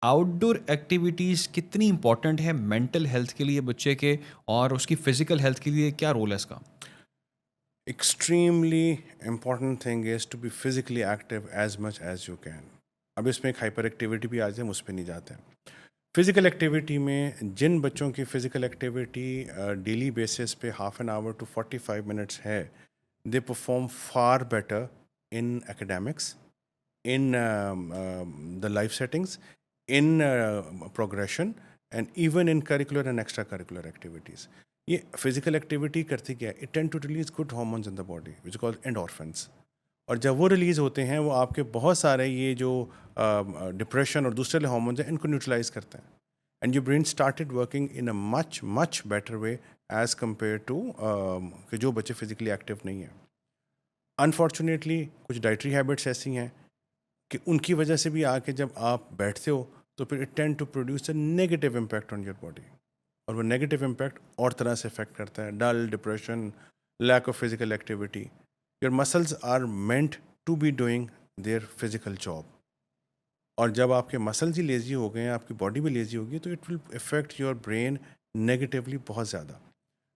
Out ڈور activities کتنی important ہے mental health کے لیے بچے کے، اور اس کی فزیکل ہیلتھ کے لیے کیا رول ہے اس کا؟ Extremely important thing is to be physically active as much as you can. اب اس میں ایک ہائپر ایکٹیویٹی بھی آ جائے، ہم اس پہ نہیں جاتے ہیں. فزیکل ایکٹیویٹی میں جن بچوں کی فزیکل ایکٹیویٹی ڈیلی بیسس پہ 1/2 to 45 minutes ہے، they perform for better in academics, in the life settings, in progression, and even in curricular and extracurricular activities. یہ فزیکل ایکٹیویٹی کرتی کیا ہے؟ It tend to release good hormones in the body وچ call endorphins. اور جب وہ release ہوتے ہیں وہ آپ کے بہت سارے یہ جو ڈپریشن اور دوسرے ہارمونز ہیں ان کو نیوٹرلائز کرتے ہیں. And your brain started working in a much much better way as compare to کہ جو بچے فزیکلی ایکٹیو نہیں ہیں. انفارچونیٹلی کچھ ڈائٹری ہیبٹس ایسی ہیں کہ ان کی وجہ سے بھی آ کے جب آپ بیٹھتے ہو تو پھر it tend to produce a negative impact on your body. اور وہ نیگیٹو امپیکٹ اور طرح سے افیکٹ کرتا ہے، dull, depression, lack of physical activity. Your muscles are meant to be doing their physical job. اور جب آپ کے مسلز ہی لیزی ہو گئے ہیں، آپ کی باڈی بھی لیزی ہوگی، تو it will affect your brain negatively بہت زیادہ.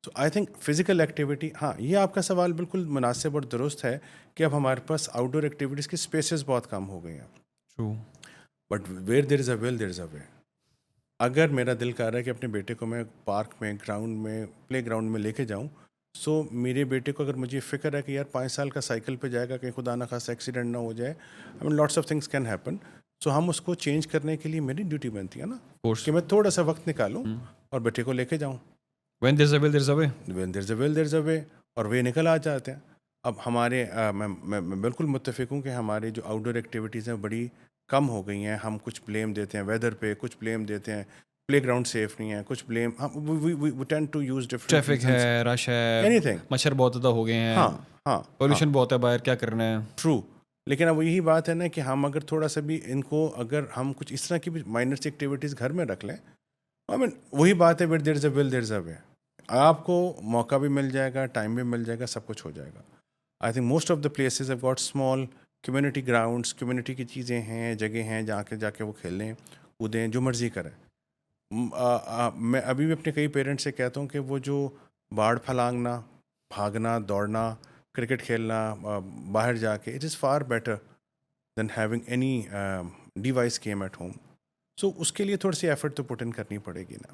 تو آئی تھنک فزیکل ایکٹیویٹی، ہاں یہ آپ کا سوال بالکل مناسب اور درست ہے کہ اب ہمارے پاس آؤٹ ڈور ایکٹیویٹیز کی اسپیسیز بہت کم ہو گئی ہیں. True. But where there is a will there is a وے. اگر میرا دل کر رہا ہے کہ اپنے بیٹے کو میں پارک میں، گراؤنڈ میں، پلے گراؤنڈ میں لے کے جاؤں، سو میرے بیٹے کو اگر مجھے فکر ہے کہ یار 5 سال کا سائیکل پہ جائے گا، کہیں خدا نہ خاصا ایکسیڈنٹ نہ ہو جائے، I mean lots of things can happen. So ہم اس کو چینج کرنے کے لیے میری ڈیوٹی بنتی ہے نا کورس. کہ میں تھوڑا سا وقت نکالوں اور بیٹے کو لے کے جاؤں. When there is a will there is a way. When there is a will there is a way. اور وے نکل آ جاتے ہیں. اب ہمارے میں بالکل متفق ہوں کہ ہماری جو آؤٹ ڈور ایکٹیویٹیز ہیں بڑی کم ہو گئی ہیں. ہم کچھ بلیم دیتے ہیں ویدر پہ، کچھ بلیم دیتے ہیں پلے گراؤنڈ سیف نہیں ہے، کچھ blame we tend to use different traffic reasons, ہے، رش ہے، اینی تھنگ. مچھر بہت زیادہ ہو گئے ہیں، ہاں ہاں ہاں، پولوشن بہت ہے باہر، کیا کرنا ہے. ٹرو. لیکن اب یہی بات ہے نا کہ ہم اگر تھوڑا سا بھی ان کو، اگر ہم کچھ اس طرح کی بھی مائنر سی ایکٹیویٹیز گھر میں رکھ لیں، آئی مین وہی بات ہے، دیر is a will there is a وے. آپ کو موقع بھی مل جائے گا، ٹائم بھی مل جائے گا، سب کچھ ہو جائے گا. I think most of the places have got small community grounds, community کی چیزیں ہیں، جگہ ہیں جا کے وہ کھیلیں کودیں، جو مرضی کریں. میں ابھی بھی اپنے کئی پیرنٹس سے کہتا ہوں کہ وہ جو باڑ پھلانگنا، بھاگنا، دوڑنا، کرکٹ کھیلنا باہر جا کے، it is far better than having any device game at home. So اس کے لیے تھوڑی سی ایفرٹ تو پٹ ان کرنی پڑے گی نا.